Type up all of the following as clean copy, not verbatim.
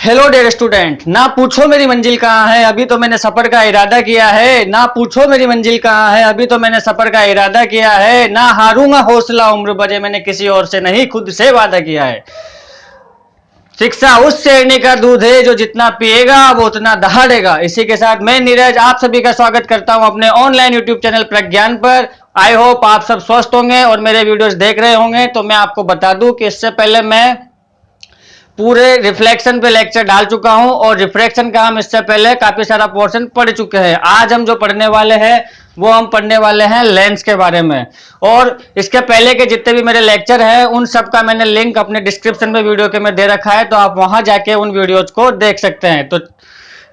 Hello dear student, ना पूछो मेरी मंजिल कहाँ है, अभी तो मैंने सफर का इरादा किया है। ना पूछो मेरी मंजिल कहाँ है, अभी तो मैंने सफर का इरादा किया है। ना हारूंगा हौसला उम्र भरे, मैंने किसी और से नहीं खुद से वादा किया है। शिक्षा उस शेरनी का दूध है जो जितना पिएगा वो उतना दहाड़ेगा। इसी के साथ मैं नीरज आप सभी का स्वागत करता हूं अपने ऑनलाइन यूट्यूब चैनल प्रज्ञान पर। आई होप आप सब स्वस्थ होंगे और मेरे वीडियोस देख रहे होंगे। तो मैं आपको बता दूं कि इससे पहले मैं पूरे रिफ्लेक्शन पे लेक्चर डाल चुका हूं और रिफ्रैक्शन का हम इससे पहले काफी सारा पोर्शन पढ़ चुके हैं। आज हम जो पढ़ने वाले हैं वो हम पढ़ने वाले हैं लेंस के बारे में। और इसके पहले के जितने भी मेरे लेक्चर हैं उन सब का मैंने लिंक अपने डिस्क्रिप्शन में वीडियो के में दे रखा है, तो आप वहां जाके उन वीडियोज को देख सकते हैं। तो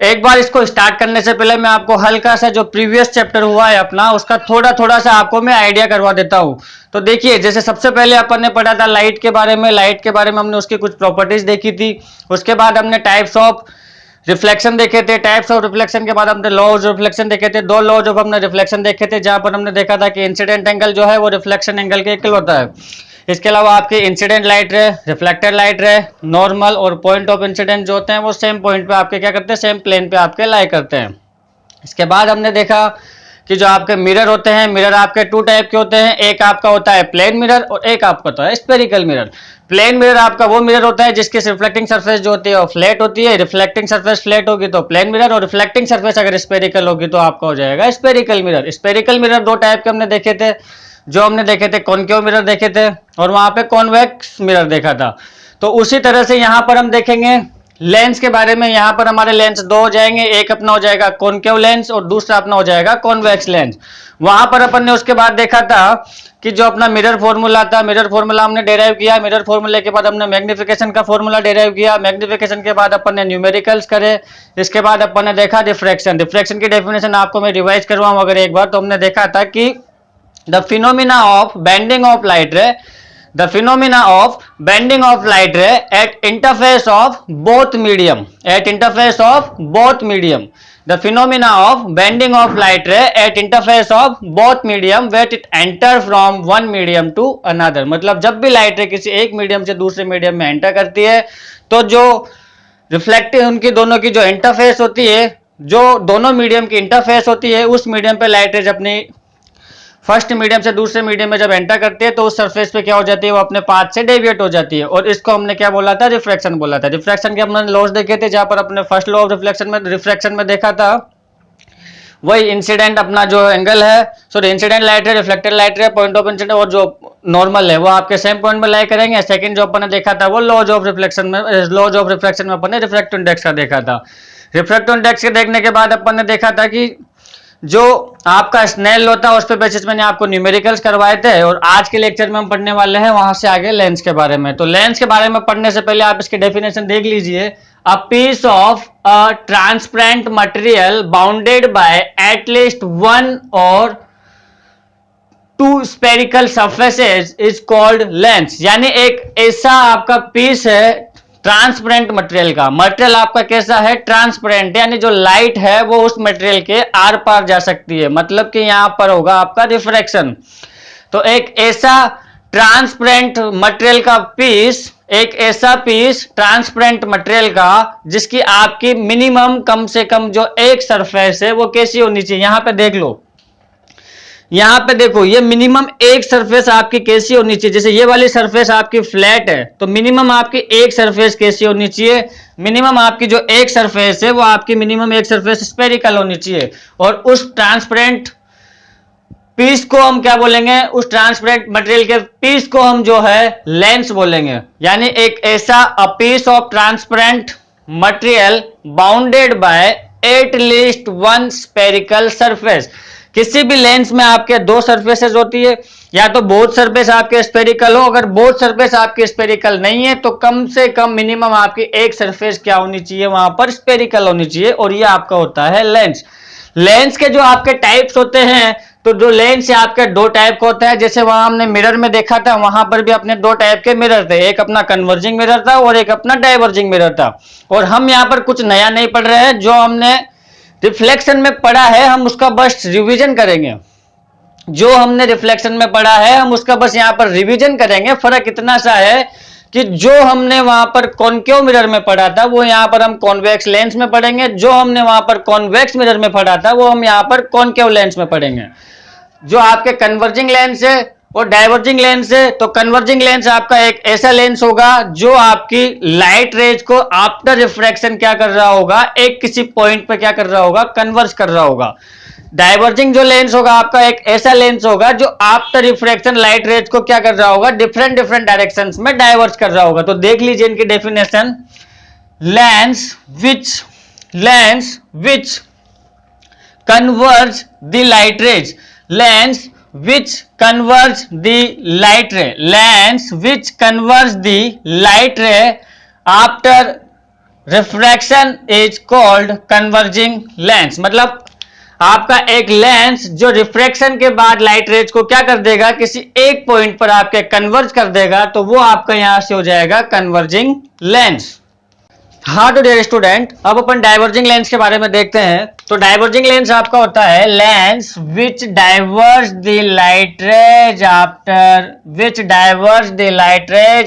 एक बार इसको स्टार्ट करने से पहले मैं आपको हल्का सा जो प्रीवियस चैप्टर हुआ है अपना उसका थोड़ा थोड़ा सा आपको मैं आइडिया करवा देता हूं। तो देखिए, जैसे सबसे पहले अपन ने पढ़ा था लाइट के बारे में। लाइट के बारे में हमने उसकी कुछ प्रॉपर्टीज देखी थी। उसके बाद हमने टाइप्स ऑफ रिफ्लेक्शन देखे थे। टाइप्स ऑफ रिफ्लेक्शन के बाद हमने लॉज ऑफ रिफ्लेक्शन देखे थे। दो लॉज ऑफ हमने रिफ्लेक्शन देखे थे, जहां पर हमने देखा था कि इंसिडेंट एंगल जो है वो रिफ्लेक्शन एंगल के इक्वल होता है। इसके अलावा आपकी इंसिडेंट लाइट रे, रिफ्लेक्टेड लाइट रे, नॉर्मल और पॉइंट ऑफ इंसिडेंट जो होते हैं वो सेम पॉइंट पे आपके क्या करते हैं, सेम प्लेन पे आपके लाई करते हैं। इसके बाद हमने देखा कि जो आपके मिरर होते हैं, मिरर आपके टू टाइप के होते हैं। एक आपका होता है प्लेन मिरर और एक आपका होता है स्फेरिकल मिरर। प्लेन मिरर आपका वो मिरर होता है जिसकी रिफ्लेक्टिंग सरफेस जो होती है वो फ्लैट होती है। रिफ्लेक्टिंग सरफेस फ्लैट होगी तो प्लेन मिरर, और रिफ्लेक्टिंग सरफेस अगर स्फेरिकल होगी तो आपका हो जाएगा स्फेरिकल मिरर। स्फेरिकल मिरर दो टाइप के हमने देखे थे। जो हमने देखे थे कॉनकेव मिरर देखे थे और वहां पे कॉन्वेक्स मिरर देखा था। तो उसी तरह से यहां पर हम देखेंगे लेंस के बारे में। यहां पर हमारे लेंस दो हो जाएंगे, एक अपना हो जाएगा कॉनकेव लेंस और दूसरा अपना हो जाएगा कॉन्वेक्स लेंस। वहां पर अपन ने उसके बाद देखा था कि जो अपना मिरर फॉर्मूला था, मिरर फॉर्मूला हमने डेराइव किया। मिरर फॉर्मूले के बाद हमने मैग्निफिकेशन का फॉर्मूला डेराइव किया। मैग्निफिकेशन के बाद अपन ने न्यूमेरिकल्स करे। इसके बाद अपन ने देखा रिफ्रैक्शन। रिफ्रैक्शन की डेफिनेशन आपको मैं रिवाइज करवाऊं अगर एक बार, तो हमने देखा था कि the phenomena of bending of light ray, the phenomena of bending of light ray at interface of both medium, at interface of both medium, the phenomena of bending of light ray at interface of both medium where it enter from one medium to another। मतलब जब भी light रे किसी एक medium से दूसरे medium में enter करती है तो जो रिफ्लेक्टिव उनकी दोनों की जो इंटरफेस होती है, जो दोनों मीडियम की इंटरफेस होती है, उस मीडियम पे लाइट रेज अपनी फर्स्ट मीडियम से दूसरे मीडियम में जब एंटर करती है तो उस सरफेस पे क्या हो जाती है, वो अपने पाथ से डेविएट हो जाती है। और इसको हमने क्या बोला था, रिफ्रैक्शन बोला था। रिफ्रैक्शन के हमने लॉज देखे थे, जहां पर अपने फर्स्ट लॉ ऑफ रिफ्रैक्शन में देखा था वही इंसिडेंट अपना जो एंगल है, सॉरी इंसिडेंट लाइट है, रिफ्लेक्टेड लाइट है, पॉइंट ऑफ इंसिडेंट और जो नॉर्मल है वो आपके सेम पॉइंट में लाई करेंगे। सेकंड जो अपन ने देखा था वो लॉज ऑफ रिफ्लेक्शन में, लॉज ऑफ रिफ्रैक्शन में अपन ने रिफ्रैक्टिव इंडेक्स का देखा था। रिफ्रैक्टिव इंडेक्स के देखने के बाद अपन ने देखा था कि जो आपका स्नेल होता है उस पे बेसिस मैंने आपको न्यूमेरिकल्स करवाए थे। और आज के लेक्चर में हम पढ़ने वाले हैं वहां से आगे लेंस के बारे में। तो लेंस के बारे में पढ़ने से पहले आप इसकी डेफिनेशन देख लीजिए। A piece of a transparent material bounded by at least one or two spherical surfaces is called lens. यानी एक ऐसा आपका पीस है ट्रांसपेरेंट मटेरियल का। मटेरियल आपका कैसा है, ट्रांसपेरेंट, यानी जो लाइट है वो उस मटेरियल के आर पार जा सकती है। मतलब कि यहां पर होगा आपका रिफ्रैक्शन। तो एक ऐसा ट्रांसपेरेंट मटेरियल का पीस, एक ऐसा पीस ट्रांसपेरेंट मटेरियल का जिसकी आपकी मिनिमम कम से कम जो एक सरफेस है वो कैसी होनी चाहिए। यहां पे देख लो, यहां पे देखो, ये मिनिमम एक सरफेस आपकी कैसी होनी चाहिए। जैसे ये वाली सरफेस आपकी फ्लैट है तो मिनिमम आपकी एक सरफेस कैसी होनी चाहिए, मिनिमम आपकी जो एक सरफेस है वो आपकी मिनिमम एक सरफेस स्फेरिकल होनी चाहिए। और उस ट्रांसपेरेंट पीस को हम क्या बोलेंगे, उस ट्रांसपेरेंट मटेरियल के पीस को हम जो है लेंस बोलेंगे। यानी एक ऐसा a piece of transparent material bounded by at least one spherical surface. किसी भी लेंस में आपके दो सरफेसेस होती है, या तो बोथ सरफेस आपके स्फेरिकल हो। अगर बोथ सरफेस आपके स्फेरिकल नहीं है तो कम से कम मिनिमम आपकी एक सरफेस क्या होनी चाहिए, वहां पर स्फेरिकल होनी चाहिए। और ये आपका होता है लेंस। लेंस के जो आपके टाइप्स होते हैं, तो जो लेंस है आपके दो टाइप का होता है। जैसे वहां हमने मिरर में देखा था, वहां पर भी अपने दो टाइप के मिरर थे, एक अपना कन्वर्जिंग मिरर था और एक अपना डाइवर्जिंग मिरर था। और हम यहाँ पर कुछ नया नहीं पढ़ रहे हैं, जो हमने रिफ्लेक्शन में पढ़ा है हम उसका बस रिवीजन करेंगे। जो हमने रिफ्लेक्शन में पढ़ा है हम उसका बस यहां पर रिवीजन करेंगे। फर्क इतना सा है कि जो हमने वहां पर कॉनकेव मिरर में पढ़ा था वो यहां पर हम कॉन्वेक्स लेंस में पढ़ेंगे, जो हमने वहां पर कॉन्वेक्स मिरर में पढ़ा था वो हम यहां पर कॉनकेव लेंस में पढ़ेंगे। जो आपके कन्वर्जिंग लेंस है और डाइवर्जिंग लेंस है, तो कन्वर्जिंग लेंस आपका एक ऐसा लेंस होगा जो आपकी लाइट रेज को आफ्टर रिफ्रैक्शन क्या कर रहा होगा, एक किसी पॉइंट पर क्या कर रहा होगा, कन्वर्ज कर रहा होगा। डाइवर्जिंग जो लेंस होगा आपका एक ऐसा लेंस होगा जो आफ्टर रिफ्रैक्शन लाइट रेज को क्या कर रहा होगा, डिफरेंट डिफरेंट डायरेक्शंस में डाइवर्ज कर रहा होगा। तो देख लीजिए इनकी definition, lens which converge the light rays, lens which converge the light ray, lens which converge the light ray after refraction is called converging lens। मतलब आपका एक लेंस जो रिफ्रैक्शन के बाद लाइट रेज को क्या कर देगा, किसी एक पॉइंट पर आपके कन्वर्ज कर देगा, तो वो आपका यहां से हो जाएगा कन्वर्जिंग लेंस। हाँ तो डियर स्टूडेंट, अब अपन डाइवर्जिंग लेंस के बारे में देखते हैं। तो डाइवर्जिंग लेंस आपका होता है lens which diverge the light rays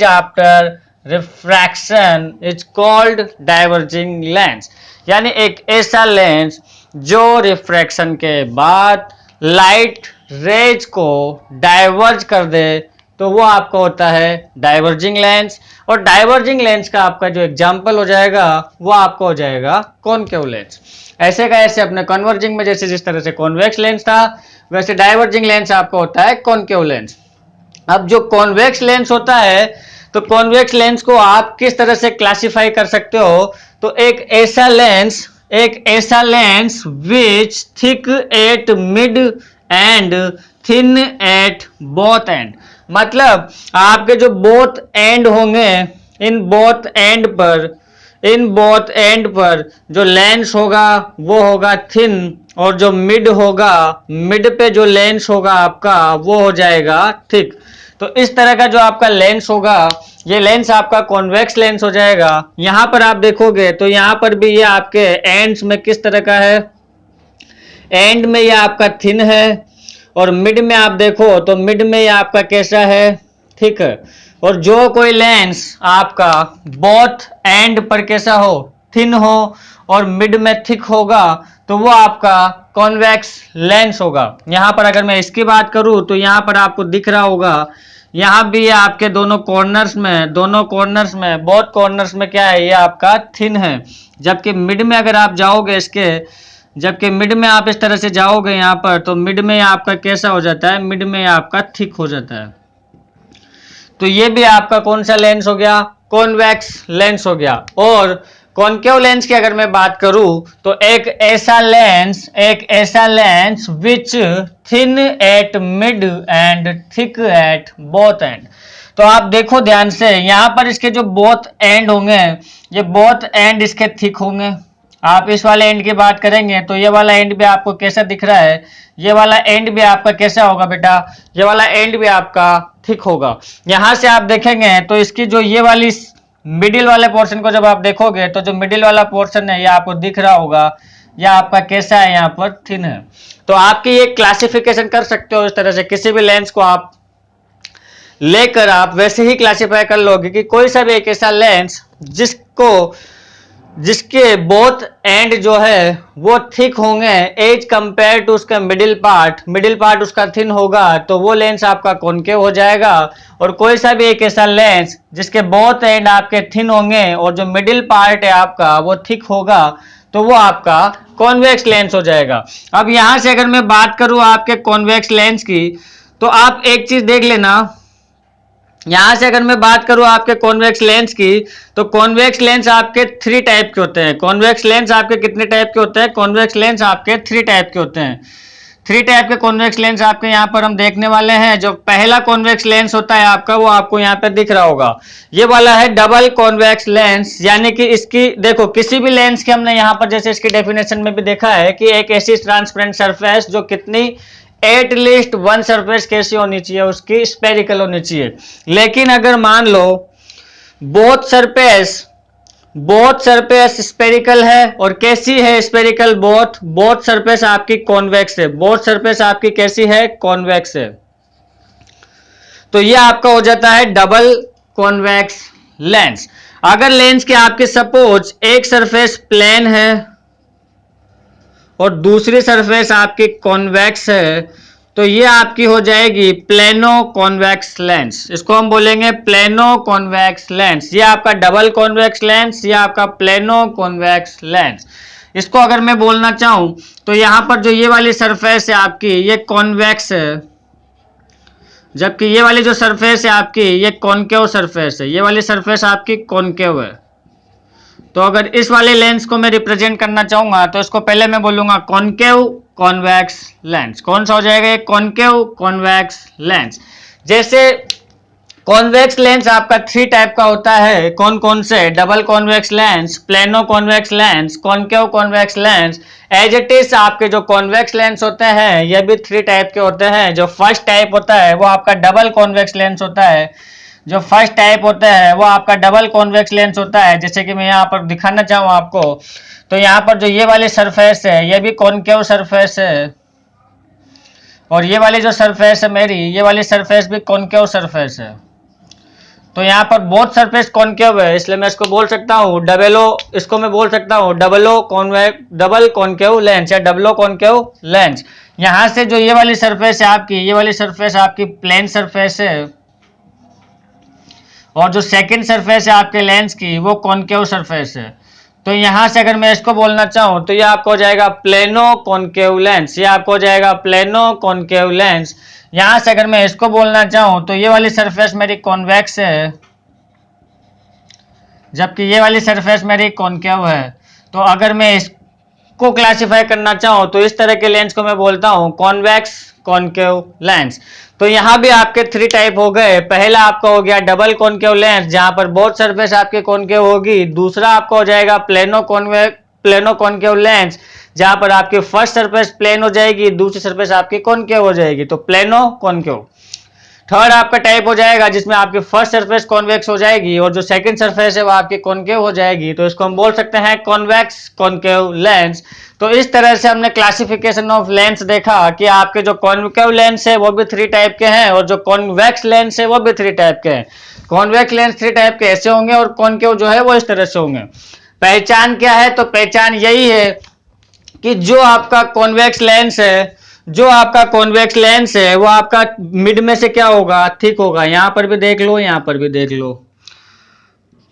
after refraction is called diverging lens. यानी एक ऐसा लेंस जो रिफ्रैक्शन के बाद लाइट रेज को डाइवर्ज कर दे, तो वो आपका होता है डाइवर्जिंग लेंस। और डाइवर्जिंग लेंस का आपका जो एग्जाम्पल हो जाएगा वो आपका हो जाएगा कॉनकेव लेंस। ऐसे का ऐसे अपने कन्वर्जिंग में जैसे जिस तरह से कॉन्वेक्स लेंस था, वैसे डाइवर्जिंग लेंस आपका होता है कॉनकेव लेंस। अब जो कॉन्वेक्स लेंस होता है, तो कॉन्वेक्स लेंस को आप किस तरह से क्लासिफाई कर सकते हो, तो एक ऐसा lens which thick at mid and thin at both and. मतलब आपके जो बोथ एंड होंगे, इन बोथ एंड पर जो लेंस होगा वो होगा थिन, और जो मिड होगा, मिड पे जो लेंस होगा आपका वो हो जाएगा थिक। तो इस तरह का जो आपका लेंस होगा, ये लेंस आपका कॉन्वेक्स लेंस हो जाएगा। यहां पर आप देखोगे तो यहां पर भी ये आपके एंड्स में किस तरह का है, एंड में ये आपका थिन है, और मिड में आप देखो तो मिड में ये आपका कैसा है, ठीक है। और जो कोई लेंस आपका बोथ एंड पर कैसा हो, थिन हो और मिड में थिक होगा, तो वो आपका कॉन्वेक्स लेंस होगा। यहां पर अगर मैं इसकी बात करूं तो यहां पर आपको दिख रहा होगा, यहां भी ये आपके दोनों कॉर्नर्स में बोथ कॉर्नर्स में क्या है, ये आपका थिन है। जबकि मिड में अगर आप जाओगे जबकि मिड में आप इस तरह से जाओगे यहाँ पर, तो मिड में आपका कैसा हो जाता है, मिड में आपका थिक हो जाता है। तो ये भी आपका कौन सा लेंस हो गया, कॉन्वेक्स लेंस हो गया। और कॉनकेव लेंस की अगर मैं बात करूं तो एक ऐसा lens which thin at mid and thick at both and. तो आप देखो ध्यान से, यहां पर इसके जो बोथ एंड होंगे, ये बोथ एंड इसके थिक होंगे। आप इस वाले एंड की बात करेंगे तो ये वाला एंड भी आपको कैसा दिख रहा है, ये वाला एंड भी आपका कैसा होगा बेटा, ये वाला एंड भी आपका थिक होगा। यहां से आप देखेंगे तो इसकी जो ये वाली मिडिल वाले पोर्शन को जब आप देखोगे तो जो मिडिल वाला पोर्शन है ये आपको दिख रहा होगा, यह आपका कैसा है, यहाँ पर थिन है। तो आपकी ये क्लासिफिकेशन कर सकते हो इस तरह से, किसी भी लेंस को आप लेकर आप वैसे ही क्लासिफाई कर लोगे कि कोई सा भी एक ऐसा लेंस जिसके बोथ एंड जो है वो थिक होंगे एज कंपेयर टू उसका मिडिल पार्ट उसका थिन होगा, तो वो लेंस आपका कॉनकेव हो जाएगा। और कोई सा भी एक ऐसा लेंस जिसके बोथ एंड आपके थिन होंगे और जो मिडिल पार्ट है आपका वो थिक होगा, तो वो आपका कॉन्वेक्स लेंस हो जाएगा। अब यहां से अगर मैं बात करूं आपके कॉन्वेक्स लेंस की, तो आप एक चीज देख लेना, यहां से अगर मैं बात करूं आपके कॉन्वेक्स लेंस की, तो कॉन्वेक्स लेंस आपके 3 टाइप के होते हैं। कॉन्वेक्स लेंस आपके कितने टाइप के होते हैं, कॉन्वेक्स लेंस आपके 3 टाइप के होते हैं। 3 टाइप के कॉन्वेक्स लेंस आपके यहाँ पर हम देखने वाले हैं। जो पहला कॉन्वेक्स लेंस होता है आपका, वो आपको यहाँ पे दिख रहा होगा, ये वाला है डबल कॉन्वेक्स लेंस। यानी कि इसकी देखो, किसी भी लेंस के हमने यहाँ पर जैसे इसकी डेफिनेशन में भी देखा है कि एक ऐसी ट्रांसपेरेंट सरफेस जो कितनी एटलीस्ट वन सरफेस कैसी होनी चाहिए, उसकी स्पेरिकल होनी चाहिए। लेकिन अगर मान लो बोथ सरफेस स्पेरिकल है, और कैसी है स्पेरिकल, बोथ सरफेस आपकी कॉन्वेक्स है, बोथ सरफेस आपकी कैसी है, कॉन्वेक्स है, तो ये आपका हो जाता है डबल कॉन्वेक्स लेंस। अगर लेंस के आपके सपोज एक सरफेस प्लेन है और दूसरी सरफेस आपकी कॉन्वेक्स है, तो ये आपकी हो जाएगी प्लेनो कॉन्वेक्स लेंस। इसको हम बोलेंगे प्लेनो कॉन्वेक्स लेंस। ये आपका डबल कॉन्वेक्स लेंस, ये आपका प्लेनो कॉन्वेक्स लेंस। इसको अगर मैं बोलना चाहूं तो यहां पर जो ये वाली सरफेस है आपकी, ये कॉन्वेक्स है, जबकि ये वाली जो सरफेस है आपकी, ये कॉनकेव सरफेस है। ये वाली सरफेस आपकी कॉनकेव है। तो अगर इस वाले लेंस को मैं रिप्रेजेंट करना चाहूंगा तो इसको पहले मैं बोलूंगा कॉनकेव कॉन्वेक्स लेंस। कौन सा हो जाएगा? Concave convex lens. जैसे कॉन्वेक्स लेंस आपका 3 टाइप का होता है। कौन कौन से? Double convex lens, plano convex lens, concave convex lens. As it is आपके जो कॉन्वेक्स लेंस होते हैं ये भी 3 टाइप के होते हैं। जो फर्स्ट टाइप होता है वो आपका डबल कॉन्वेक्स लेंस होता है। जो फर्स्ट टाइप होता है वो आपका डबल कॉन्वेक्स लेंस होता है। जैसे कि मैं यहाँ पर दिखाना चाहूँ आपको, तो यहाँ पर जो ये वाली सरफेस है ये भी कॉनकेव सरफेस है, और ये वाली जो सरफेस है मेरी, ये वाली सरफेस भी कॉनकेव सरफेस है। तो यहाँ पर बोथ सरफेस कॉनकेव है, इसलिए मैं इसको बोल सकता हूँ इसको मैं बोल सकता हूँ डबल कॉनकेव लेंस या डबलो कॉनकेव लेंस। यहाँ से जो ये वाली सरफेस है आपकी, ये वाली सरफेस आपकी प्लेन सरफेस है, और जो सेकंड सरफेस है आपके लेंस की वो कॉनकेव सरफेस है। तो यहां से अगर मैं इसको बोलना चाहूं तो ये आपको हो जाएगा प्लेनो कॉनकेव लेंस। ये आपको हो जाएगा प्लेनो कॉनकेव लेंस। यहां से अगर मैं इसको बोलना चाहूं तो ये वाली सरफेस मेरी कॉन्वेक्स है, जबकि ये वाली सरफेस मेरी कॉनकेव है। तो अगर मैं इसको क्लासिफाई करना चाहूं तो इस तरह के लेंस को मैं बोलता हूं कॉन्वेक्स कॉनकेव लेंस। तो यहां भी आपके 3 टाइप हो गए। पहला आपका हो गया डबल कॉनकेव लेंस, जहां पर बोथ सरफेस आपके कॉनकेव होगी। दूसरा आपका हो जाएगा प्लेनो कॉनकेव लेंस, जहां पर आपकी फर्स्ट सरफेस प्लेन हो जाएगी, दूसरी सरफेस आपकी कॉनकेव हो जाएगी, तो प्लेनो कॉनकेव। थर्ड आपका टाइप हो जाएगा जिसमें आपकी फर्स्ट सरफेस कॉन्वेक्स हो जाएगी और जो सेकंड सरफेस है वो आपकी कॉनकेव हो जाएगी, तो इसको हम बोल सकते हैं कॉन्वेक्स कॉनकेव लेंस। तो इस तरह से हमने क्लासिफिकेशन ऑफ लेंस देखा कि आपके जो कॉनकेव लेंस है वो भी 3 टाइप के हैं, और जो कॉन्वेक्स लेंस है वो भी 3 टाइप के हैं। कॉन्वेक्स लेंस 3 टाइप के ऐसे होंगे और कॉनकेव जो है वो इस तरह से होंगे। पहचान क्या है? तो पहचान यही है कि जो आपका कॉन्वेक्स लेंस है वो आपका मिड में से क्या होगा? थिक होगा। यहां पर भी देख लो, यहां पर भी देख लो।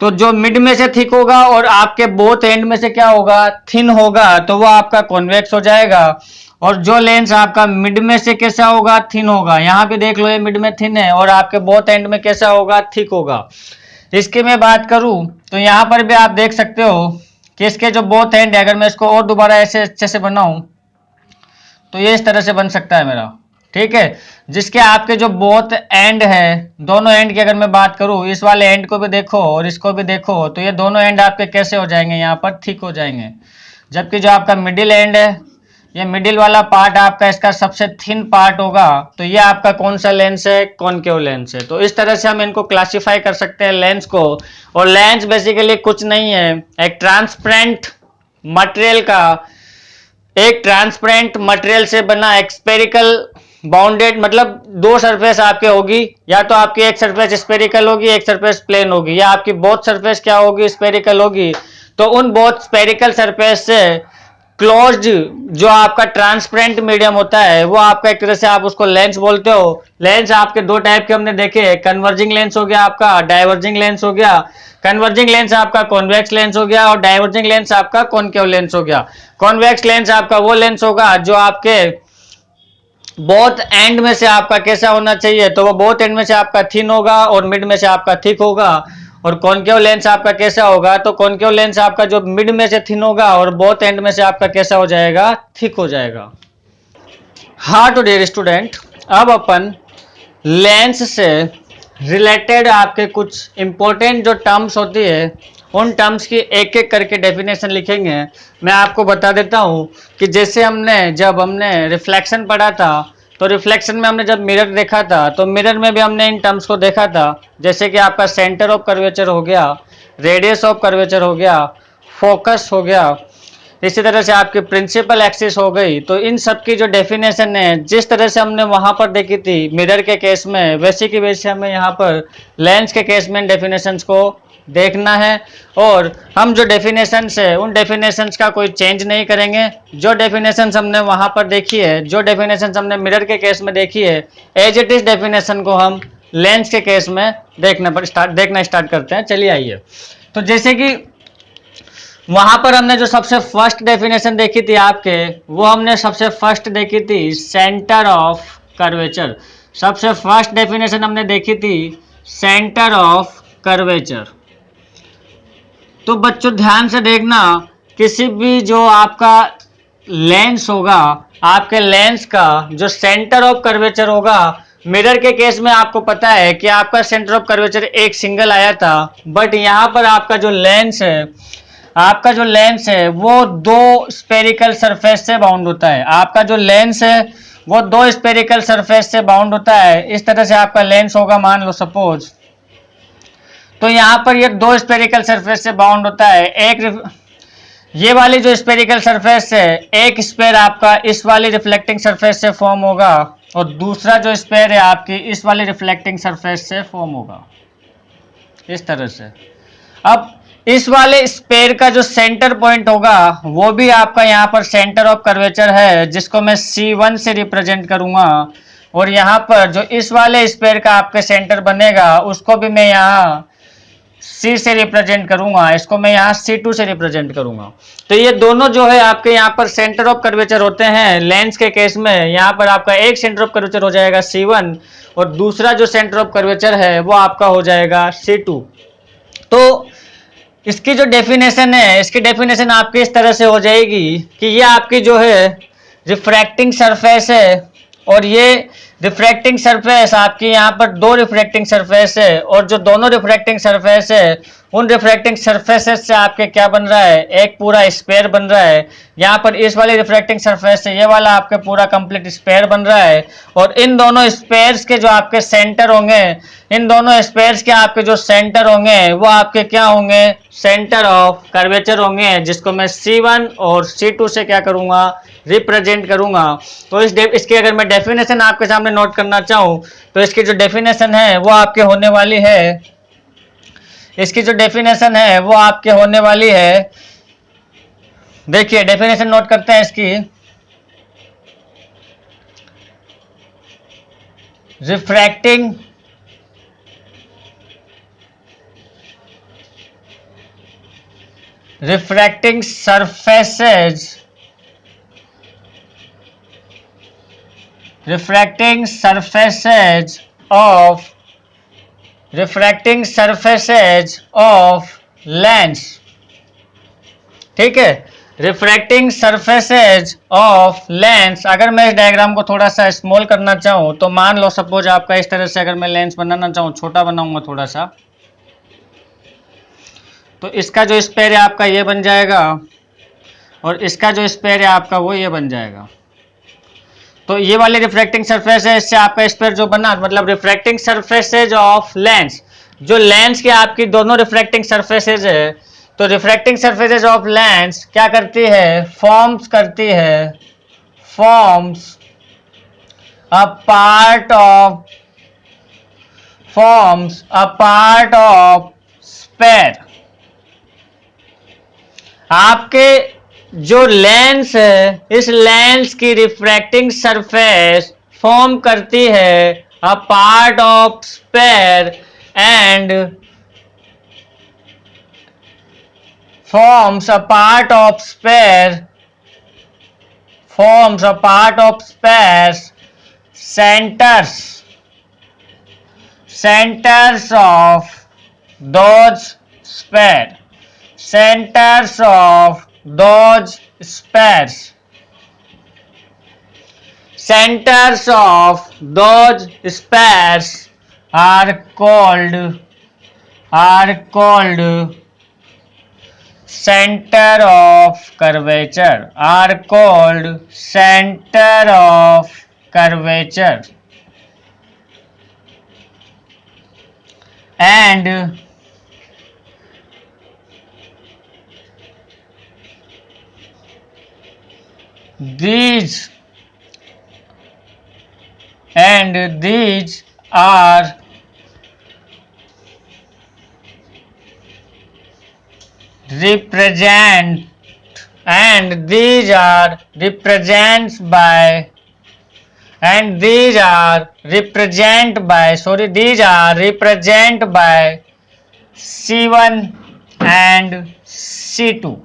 तो जो मिड में से थिक होगा और आपके बोथ एंड में से क्या होगा? थिन होगा, तो वो आपका कॉन्वेक्स हो जाएगा। और जो लेंस आपका मिड में से कैसा होगा? थिन होगा। यहां पे देख लो, ये मिड में थिन है और आपके बोथ एंड में कैसा होगा? थिक होगा। इसकी मैं बात करूं तो यहां पर भी आप देख सकते हो कि इसके जो बोथ एंड है, अगर मैं इसको और दोबारा ऐसे अच्छे से बनाऊं तो ये इस तरह से बन सकता है मेरा, ठीक है। जिसके आपके जो बोथ एंड है, दोनों एंड की अगर मैं बात करूं, इस वाले एंड को भी देखो और इसको भी देखो, तो ये दोनों एंड आपके कैसे हो जाएंगे? यहाँ पर थिक हो जाएंगे। जबकि जो आपका मिडिल एंड है, ये मिडिल वाला पार्ट आपका इसका सबसे थिन पार्ट होगा, तो ये आपका कौन सा लेंस है? कॉनकेव लेंस है। तो इस तरह से हम इनको क्लासिफाई कर सकते हैं लेंस को। और लेंस बेसिकली कुछ नहीं है, एक ट्रांसपेरेंट मटेरियल से बना स्फेरिकल बाउंडेड, मतलब 2 सरफेस आपके होगी, या तो आपकी एक सरफेस स्फेरिकल होगी, एक सरफेस प्लेन होगी, या आपकी बोथ सरफेस क्या होगी? स्फेरिकल होगी। तो उन बोथ स्फेरिकल सरफेस से क्लोज्ड जो आपका ट्रांसपेरेंट मीडियम होता है वो आपका एक तरह से आप उसको लेंस बोलते हो। लेंस आपके 2 टाइप के हमने देखे, कन्वर्जिंग लेंस हो गया आपका, डाइवर्जिंग लेंस हो गया। कन्वर्जिंग लेंस आपका कॉन्वेक्स लेंस हो गया और डाइवर्जिंग लेंस आपका कॉनकेव लेंस हो गया। कॉन्वेक्स लेंस आपका वो लेंस होगा जो आपके बोथ एंड में से आपका कैसा होना चाहिए? तो वो बोथ एंड में से आपका थिन होगा और मिड में से आपका थिक होगा। और कॉनकेव लेंस आपका कैसा होगा? तो कॉनकेव लेंस आपका जो मिड में से थिन होगा और बोथ एंड में से आपका कैसा हो जाएगा? थिक हो जाएगा। हाँ तो डियर स्टूडेंट, अब अपन लेंस से रिलेटेड आपके कुछ इंपॉर्टेंट जो टर्म्स होती है उन टर्म्स की एक एक करके डेफिनेशन लिखेंगे। मैं आपको बता देता हूं कि जैसे जब हमने रिफ्लेक्शन पढ़ा था, तो रिफ्लेक्शन में हमने जब मिरर देखा था तो मिरर में भी हमने इन टर्म्स को देखा था। जैसे कि आपका सेंटर ऑफ कर्वेचर हो गया, रेडियस ऑफ कर्वेचर हो गया, फोकस हो गया, इसी तरह से आपकी प्रिंसिपल एक्सिस हो गई। तो इन सब की जो डेफिनेशन है, जिस तरह से हमने वहां पर देखी थी मिरर के केस में, वैसे की वैसे हमें यहाँ पर लेंस के केस में इन डेफिनेशंस को देखना है। और हम जो डेफिनेशंस है उन डेफिनेशंस का कोई चेंज नहीं करेंगे। जो डेफिनेशंस हमने वहां पर देखी है, जो डेफिनेशंस हमने मिरर के केस में देखी है, एज इट इज डेफिनेशन को हम लेंस के केस में देखना स्टार्ट करते हैं। चलिए आइए। तो जैसे कि वहां पर हमने जो सबसे फर्स्ट डेफिनेशन देखी थी आपके, वो हमने सबसे फर्स्ट देखी थी सेंटर ऑफ कर्वेचर। सबसे फर्स्ट डेफिनेशन हमने देखी थी सेंटर ऑफ कर्वेचर। तो बच्चों ध्यान से देखना, किसी भी जो आपका लेंस होगा, आपके लेंस का जो सेंटर ऑफ कर्वेचर होगा, मिरर के केस में आपको पता है कि आपका सेंटर ऑफ कर्वेचर एक सिंगल आया था, बट यहाँ पर आपका जो लेंस है, आपका जो लेंस है वो दो स्पेरिकल सरफेस से बाउंड होता है। आपका जो लेंस है वो दो स्पेरिकल सरफेस से बाउंड होता है। इस तरह से आपका लेंस होगा, मान लो सपोज। तो यहाँ पर ये दो स्पेरिकल सरफेस से बाउंड होता है। एक ये वाली जो स्पेरिकल सरफेस है, एक स्पेयर आपका इस वाली रिफ्लेक्टिंग सरफेस से फॉर्म होगा, और दूसरा जो स्पेयर है आपकी इस वाली रिफ्लेक्टिंग सरफेस से फॉर्म होगा, इस तरह से। अब इस वाले स्पेयर का जो सेंटर पॉइंट होगा वो भी आपका यहाँ पर सेंटर ऑफ कर्वेचर है, जिसको मैं C1 से रिप्रेजेंट करूंगा। और यहाँ पर जो इस वाले स्पेयर का आपके सेंटर बनेगा उसको भी मैं यहाँ C से रिप्रेजेंट करूंगा, इसको मैं यहाँ C2 से रिप्रेजेंट करूंगा। तो ये दोनों जो है आपके यहाँ पर सेंटर ऑफ कर्वेचर होते हैं। लेंस के केस में यहाँ पर आपका एक सेंटर ऑफ कर्वेचर हो जाएगा C1, और दूसरा जो सेंटर ऑफ कर्वेचर है वो आपका हो जाएगा C2। तो इसकी जो डेफिनेशन है, इसकी डेफिनेशन आपकी इस तरह से हो जाएगी कि ये आपकी जो है रिफ्रैक्टिंग सरफेस है, और ये रिफ्रैक्टिंग सरफेस आपकी यहाँ पर दो रिफ्रैक्टिंग सरफेस है, और जो दोनों रिफ्रैक्टिंग सरफेस है उन रिफ्रैक्टिंग सरफेसेस से आपके क्या बन रहा है, एक पूरा स्पेयर बन रहा है। यहाँ पर इस वाले रिफ्रैक्टिंग सरफेस से ये वाला आपके पूरा कंप्लीट स्पेयर बन रहा है, और इन दोनों स्पेयर्स के जो आपके सेंटर होंगे, इन दोनों स्पेयर्स के आपके जो सेंटर होंगे वो आपके क्या होंगे, सेंटर ऑफ कर्वेचर होंगे, जिसको मैं C1 और C2 से क्या करूंगा, रिप्रेजेंट करूंगा। तो इसकी अगर मैं डेफिनेशन आपके सामने नोट करना चाहूँ, तो इसकी जो डेफिनेशन है वो आपके होने वाली है, इसकी जो डेफिनेशन है वो आपके होने वाली है, देखिए डेफिनेशन नोट करते हैं इसकी। Refracting refracting surfaces refracting surfaces of lens, ठीक है, रिफ्रैक्टिंग सरफेसेज ऑफ लेंस। अगर मैं इस डायग्राम को थोड़ा सा स्मॉल करना चाहूँ, तो मान लो सपोज आपका इस तरह से अगर मैं लेंस बनाना चाहूँ, छोटा बनाऊंगा थोड़ा सा, तो इसका जो स्पेयर है आपका ये बन जाएगा, और इसका जो स्पेयर है आपका वो ये बन जाएगा। तो ये वाली रिफ्रैक्टिंग सरफेस है, इससे आपका स्पेयर जो बना, मतलब रिफ्रैक्टिंग सरफेसेज ऑफ लेंस, जो लेंस की आपकी दोनों रिफ्रैक्टिंग सरफेसेज है, तो रिफ्रैक्टिंग सरफेसेज ऑफ लेंस क्या करती है, फॉर्म्स करती है, forms a part of sphere. आपके जो लेंस है, इस लेंस की रिफ्रैक्टिंग सरफेस फॉर्म करती है a part of sphere, and forms a part of spares centers of those spares are called center of curvature, and these are represent and these are represents by and these are represent by sorry these are represent by C1 and C2।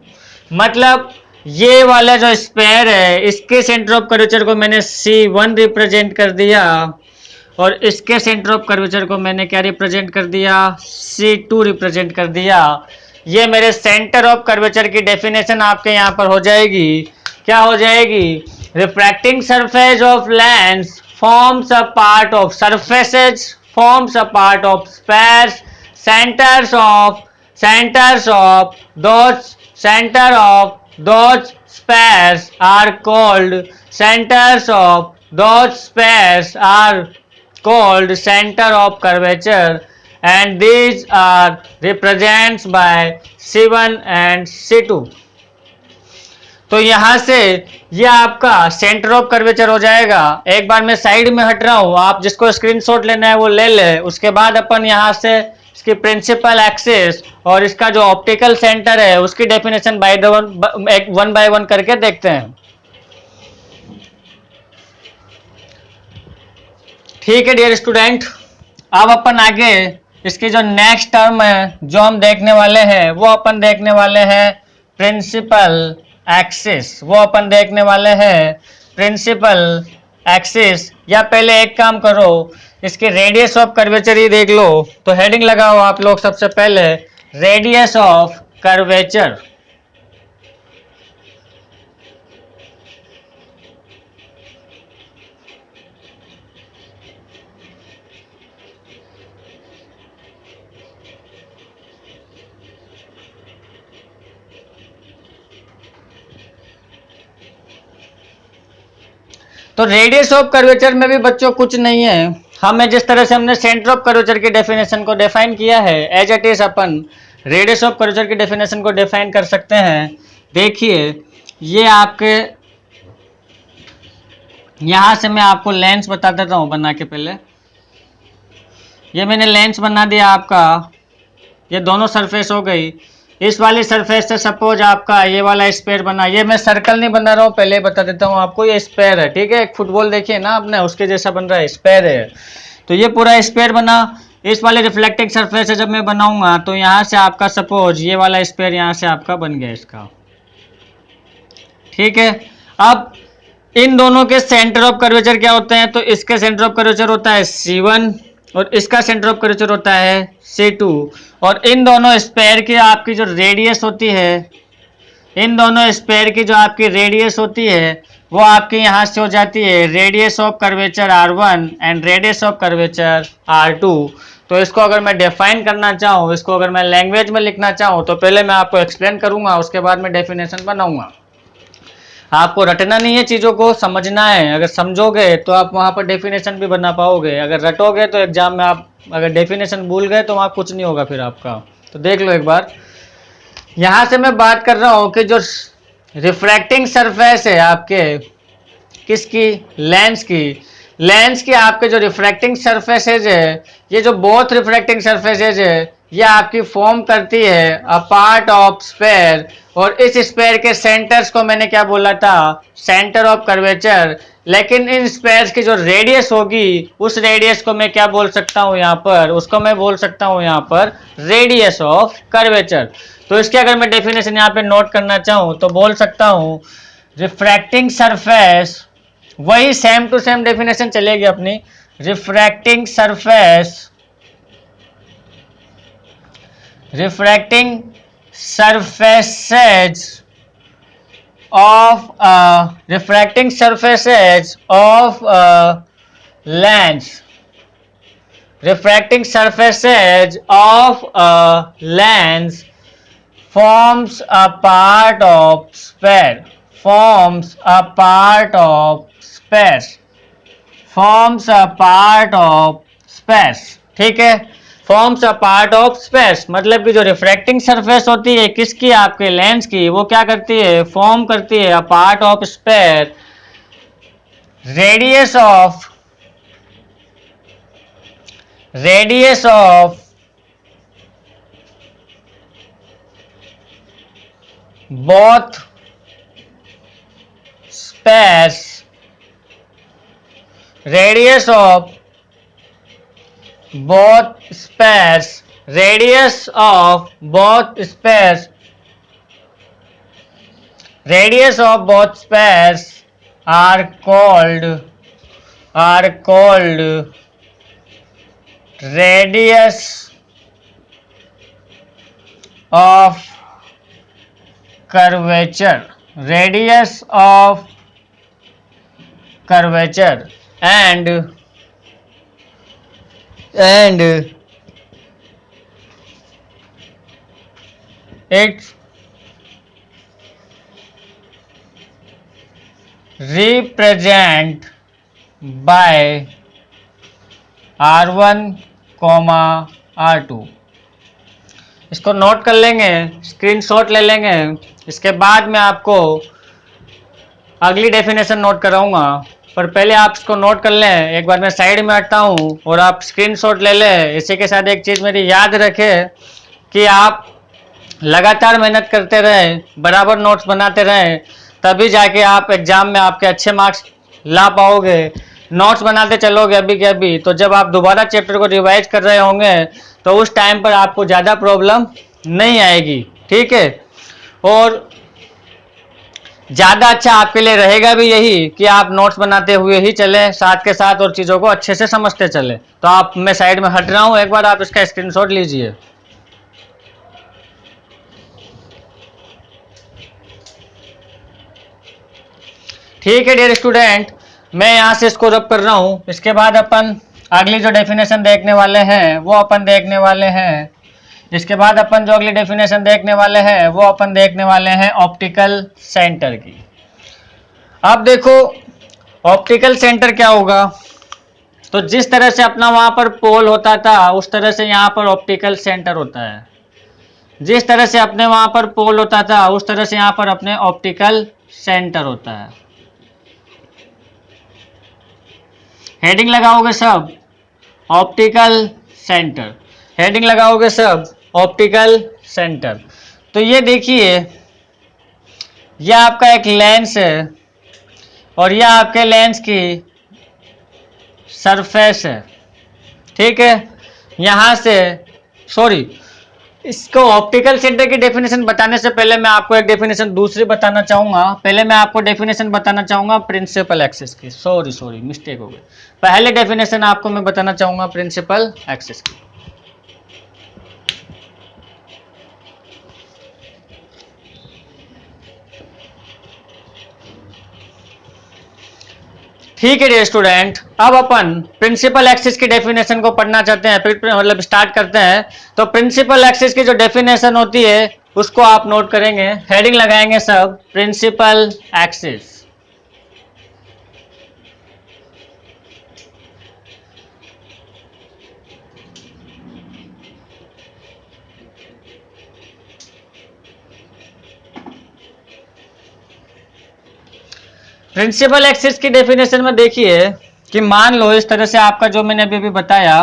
मतलब ये वाला जो spare है इसके centre of curvature को मैंने C1 represent कर दिया और इसके सेंटर ऑफ कर्वेचर को मैंने क्या रिप्रेजेंट कर दिया, C2 रिप्रेजेंट कर दिया। ये मेरे सेंटर ऑफ कर्वेचर की डेफिनेशन आपके यहाँ पर हो जाएगी, क्या हो जाएगी, refracting surface of lens forms a part of surfaces, forms a part of spares, centers of those spares are called centers of those spares are called center of curvature and these are represented by C1 and C2। तो यहां से ये आपका centre of curvature हो जाएगा। एक बार मैं side में हट रहा हूं, आप जिसको स्क्रीनशॉट लेना है वो ले ले। उसके बाद अपन यहां से इसकी प्रिंसिपल एक्सिस और इसका जो ऑप्टिकल सेंटर है उसकी डेफिनेशन वन बाय वन करके देखते हैं। ठीक है डियर स्टूडेंट, अब अपन आगे इसकी जो नेक्स्ट टर्म है जो हम देखने वाले हैं वो अपन देखने वाले हैं प्रिंसिपल एक्सिस। वो अपन देखने वाले हैं प्रिंसिपल एक्सिस। या पहले एक काम करो, इसके रेडियस ऑफ कर्वेचर ही देख लो। तो हेडिंग लगाओ आप लोग सबसे पहले रेडियस ऑफ कर्वेचर। तो रेडियस ऑफ कर्वेचर में भी बच्चों कुछ नहीं है, हमें जिस तरह से हमने सेंटर ऑफ कर्वेचर की डेफिनेशन को डिफाइन किया है एज इट इज अपन रेडियस ऑफ कर्वेचर की डेफिनेशन को डिफाइन कर सकते हैं। देखिए ये आपके यहां से मैं आपको लेंस बता देता हूं बना के। पहले ये मैंने लेंस बना दिया आपका, ये दोनों सरफेस हो गई। इस वाली सरफेस से सपोज आपका ये वाला स्पेयर बना, ये मैं सर्कल नहीं बना रहा हूँ, पहले बता देता हूँ आपको, ये स्पेयर है। ठीक है, एक फुटबॉल देखिए ना आपने, उसके जैसा बन रहा है, स्पेयर है। तो ये पूरा स्पेयर बना। इस वाले रिफ्लेक्टिंग सरफेस से जब मैं बनाऊंगा तो यहाँ से आपका सपोज ये वाला स्पेयर यहाँ से आपका बन गया इसका। ठीक है, अब इन दोनों के सेंटर ऑफ कर्वेचर क्या होते हैं, तो इसके सेंटर ऑफ कर्वेचर होता है C1 और इसका सेंटर ऑफ कर्वेचर होता है C2। और इन दोनों स्पेयर की आपकी जो रेडियस होती है, इन दोनों स्पेयर की जो आपकी रेडियस होती है वो आपकी यहाँ से हो जाती है radius of curvature R1 and radius of curvature R2। तो इसको अगर मैं डिफाइन करना चाहूँ, इसको अगर मैं लैंग्वेज में लिखना चाहूँ तो पहले मैं आपको एक्सप्लेन करूंगा, उसके बाद मैं डेफिनेशन बनाऊंगा। आपको रटना नहीं है, चीज़ों को समझना है। अगर समझोगे तो आप वहाँ पर डेफिनेशन भी बना पाओगे, अगर रटोगे तो एग्जाम में आप अगर डेफिनेशन भूल गए तो वहाँ कुछ नहीं होगा फिर आपका। तो देख लो एक बार, यहाँ से मैं बात कर रहा हूँ कि जो रिफ्रैक्टिंग सरफेस है आपके किसकी, लेंस की आपके जो रिफ्रैक्टिंग सरफेसेज है, ये जो बोथ रिफ्रैक्टिंग सरफेसेज है ये आपकी फॉर्म करती है अ पार्ट ऑफ स्पेयर। और इस स्पेयर के सेंटर्स को मैंने क्या बोला था, सेंटर ऑफ कर्वेचर। लेकिन इन स्पेयर्स की जो रेडियस होगी उस रेडियस को मैं क्या बोल सकता हूँ यहाँ पर, उसको मैं बोल सकता हूँ यहाँ पर रेडियस ऑफ कर्वेचर। तो इसके अगर मैं डेफिनेशन यहाँ पे नोट करना चाहूँ तो बोल सकता हूँ रिफ्रैक्टिंग सरफेस, वही सेम टू सेम डेफिनेशन चलेगी अपनी, refracting surface surfaces of lens, refracting surfaces of lens forms a part of sphere, forms a part of spares, forms a part of spares। ठीक है, forms a part of space मतलब कि जो refracting surface होती है किसकी, आपके lens की, वो क्या करती है, फॉर्म करती है a part of sphere. Radius of both space radius of both space radius of both space radius of both space are called radius of curvature and its represent by R1, R2। इसको note कर लेंगे, screenshot ले लेंगे। इसके बाद मैं आपको अगली डेफिनेशन नोट कराऊंगा, पर पहले आप इसको नोट कर लें। एक बार मैं साइड में हटता हूं और आप स्क्रीनशॉट ले लें। इसी के साथ एक चीज़ मेरी याद रखें कि आप लगातार मेहनत करते रहें, बराबर नोट्स बनाते रहें, तभी जाके आप एग्जाम में आपके अच्छे मार्क्स ला पाओगे। नोट्स बनाते चलोगे अभी के अभी, तो जब आप दोबारा चैप्टर को रिवाइज कर रहे होंगे तो उस टाइम पर आपको ज़्यादा प्रॉब्लम नहीं आएगी, ठीक है। और ज़्यादा अच्छा आपके लिए रहेगा भी यही कि आप नोट्स बनाते हुए ही चले साथ के साथ और चीज़ों को अच्छे से समझते चले। तो आप, मैं साइड में हट रहा हूँ, एक बार आप इसका स्क्रीनशॉट लीजिए। ठीक है डियर स्टूडेंट, मैं यहाँ से इसको रब कर रहा हूँ। इसके बाद अपन अगली जो डेफिनेशन देखने वाले हैं वो अपन देखने वाले हैं। इसके बाद अपन जो अगली डेफिनेशन देखने वाले हैं वो अपन देखने वाले हैं ऑप्टिकल सेंटर की। अब देखो ऑप्टिकल सेंटर क्या होगा, तो जिस तरह से अपना वहाँ पर पोल होता था उस तरह से यहाँ पर ऑप्टिकल सेंटर होता है। जिस तरह से अपने वहाँ पर पोल होता था उस तरह से यहाँ पर अपने ऑप्टिकल सेंटर होता है। हेडिंग लगाओगे सब ऑप्टिकल सेंटर, हेडिंग लगाओगे सब ऑप्टिकल सेंटर। तो ये देखिए, यह आपका एक लेंस है और यह आपके लेंस की सरफेस है, ठीक है। यहाँ से इसको ऑप्टिकल सेंटर की डेफिनेशन बताने से पहले मैं आपको एक डेफिनेशन दूसरी बताना चाहूँगा। पहले मैं आपको डेफिनेशन बताना चाहूँगा प्रिंसिपल एक्सिस की। सॉरी मिस्टेक हो गई। पहले डेफिनेशन आपको मैं बताना चाहूँगा प्रिंसिपल एक्सिस की। ठीक है डियर स्टूडेंट, अब अपन प्रिंसिपल एक्सिस की डेफिनेशन को पढ़ना चाहते हैं, मतलब स्टार्ट करते हैं। तो प्रिंसिपल एक्सिस की जो डेफिनेशन होती है उसको आप नोट करेंगे, हेडिंग लगाएंगे सब प्रिंसिपल एक्सिस। प्रिंसिपल एक्सिस की डेफिनेशन में देखिए कि मान लो इस तरह से आपका जो मैंने अभी बताया,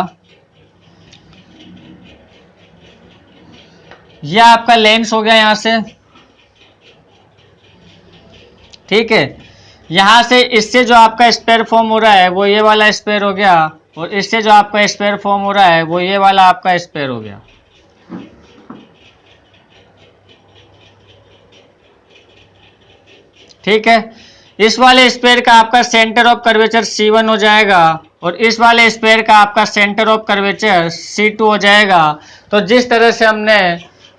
यह आपका लेंस हो गया यहां से, ठीक है। यहां से इससे जो आपका स्पेयर फॉर्म हो रहा है वो ये वाला स्पेयर हो गया, और इससे जो आपका स्पेयर फॉर्म हो रहा है वो ये वाला आपका स्पेयर हो गया, ठीक है। इस वाले स्पेयर का आपका सेंटर ऑफ कर्वेचर C1 हो जाएगा और इस वाले स्पेयर का आपका सेंटर ऑफ कर्वेचर C2 हो जाएगा। तो जिस तरह से हमने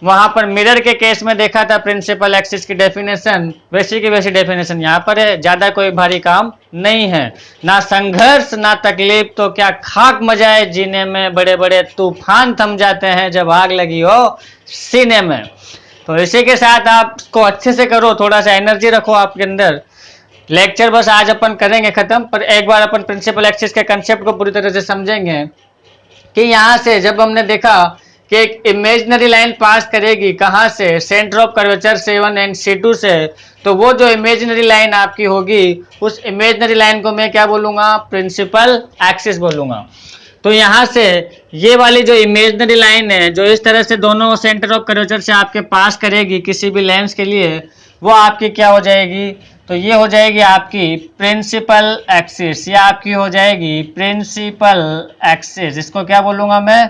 वहां पर मिरर के केस में देखा था प्रिंसिपल एक्सिस की डेफिनेशन, वैसी की वैसी डेफिनेशन यहाँ पर है। ज्यादा कोई भारी काम नहीं है, ना संघर्ष ना तकलीफ, तो क्या खाक मजाए जीने में, बड़े बड़े तूफान थम जाते हैं जब आग लगी हो सीने में। तो इसी के साथ आप इसको अच्छे से करो, थोड़ा सा एनर्जी रखो आपके अंदर। लेक्चर बस आज अपन करेंगे खत्म, पर एक बार अपन प्रिंसिपल एक्सिस के कंसेप्ट को पूरी तरह से समझेंगे कि यहाँ से जब हमने देखा कि एक इमेजिनरी लाइन पास करेगी कहाँ से, centre of curvature C1 and C2 से, तो वो जो इमेजिनरी लाइन आपकी होगी उस इमेजिनरी लाइन को मैं क्या बोलूँगा, प्रिंसिपल एक्सिस बोलूँगा। तो यहाँ से ये वाली जो इमेजनरी लाइन है जो इस तरह से दोनों सेंटर ऑफ कर्वेचर से आपके पास करेगी किसी भी लेंस के लिए, वो आपकी क्या हो जाएगी, तो ये हो जाएगी आपकी प्रिंसिपल एक्सिस, ये आपकी हो जाएगी प्रिंसिपल एक्सिस। इसको क्या बोलूंगा मैं,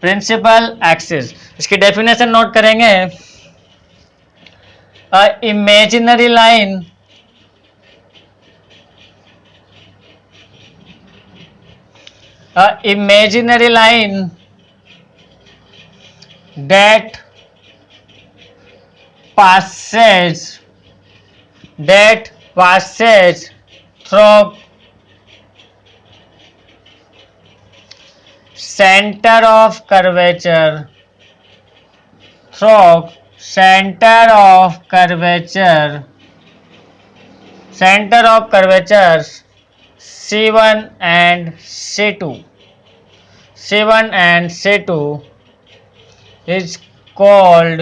प्रिंसिपल एक्सिस। इसकी डेफिनेशन नोट करेंगे, imaginary line imaginary line that passes through center of curvature, C1 and C2 is called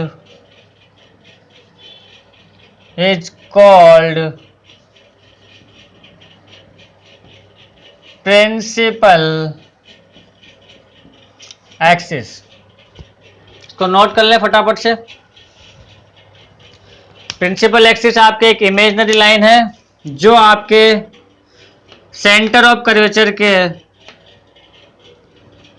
principal axis. इसको नोट कर ले फटाफट से। प्रिंसिपल एक्सिस आपके एक इमेजनरी लाइन है जो आपके सेंटर ऑफ कर्वेचर के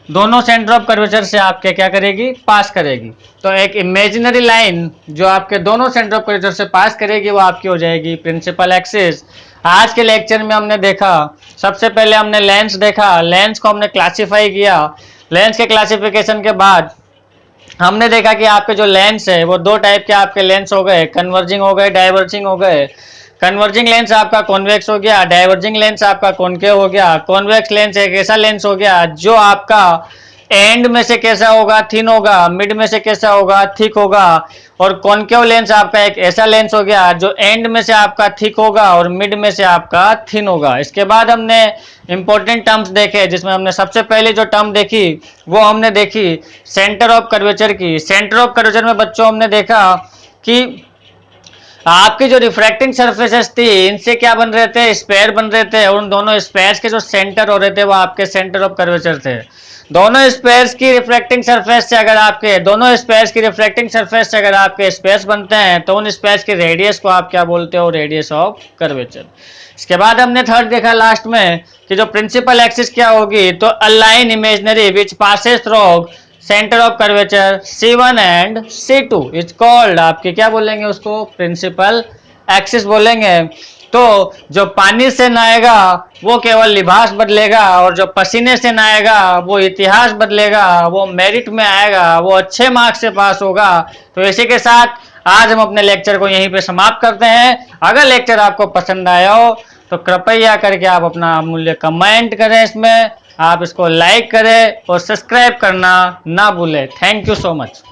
दोनों सेंटर ऑफ कर्वेचर से आपके क्या करेगी, पास करेगी। तो एक इमेजिनरी लाइन जो आपके दोनों सेंटर ऑफ कर्वेचर से पास करेगी वो आपकी हो जाएगी प्रिंसिपल एक्सिस। आज के लेक्चर में हमने देखा, सबसे पहले हमने लेंस देखा, लेंस को हमने क्लासिफाई किया। लेंस के क्लासिफिकेशन के बाद हमने देखा कि आपके जो लेंस है वो दो टाइप के आपके लेंस हो गए, कन्वर्जिंग हो गए, डाइवर्जिंग हो गए। कन्वर्जिंग लेंस आपका कॉन्वेक्स हो गया, डाइवर्जिंग लेंस आपका कॉनकेव हो गया। कॉन्वेक्स लेंस एक ऐसा लेंस हो गया जो आपका एंड में से कैसा होगा, थिन होगा, मिड में से कैसा होगा, थिक होगा। और कॉनकेव लेंस आपका एक ऐसा लेंस हो गया जो एंड में से आपका थिक होगा और मिड में से आपका थिन होगा। इसके बाद हमने इंपॉर्टेंट टर्म्स देखे, जिसमें हमने सबसे पहले जो टर्म देखी वो हमने देखी सेंटर ऑफ कर्वेचर की। सेंटर ऑफ कर्वेचर में बच्चों हमने देखा कि आपकी जो रिफ्रैक्टिंग सरफेसेस थी इनसे क्या बन रहे थे, स्पेयर बन रहे थे। और उन दोनों स्पेयर्स के जो सेंटर हो रहे थे वो आपके सेंटर ऑफ कर्वेचर थे। दोनों स्पेयर्स की रिफ्रैक्टिंग सरफेस से अगर आपके स्पेयर्स बनते हैं तो उन स्पेयर्स की रेडियस को आप क्या बोलते हो, रेडियस ऑफ कर्वेचर। इसके बाद हमने थर्ड देखा लास्ट में कि जो प्रिंसिपल एक्सिस क्या होगी, तो a line imaginary which passes through centre of curvature C1 and C2 is called, आपके क्या बोलेंगे उसको, प्रिंसिपल एक्सिस बोलेंगे। तो जो पानी से नहाएगा वो केवल लिबास बदलेगा और जो पसीने से नहाएगा वो इतिहास बदलेगा, वो मेरिट में आएगा, वो अच्छे मार्क्स से पास होगा। तो इसी के साथ आज हम अपने लेक्चर को यहीं पे समाप्त करते हैं। अगर लेक्चर आपको पसंद आया हो तो कृपया करके आप अपना अमूल्य कमेंट करें, इसमें आप इसको लाइक करें और सब्सक्राइब करना ना भूलें। Thank you so much.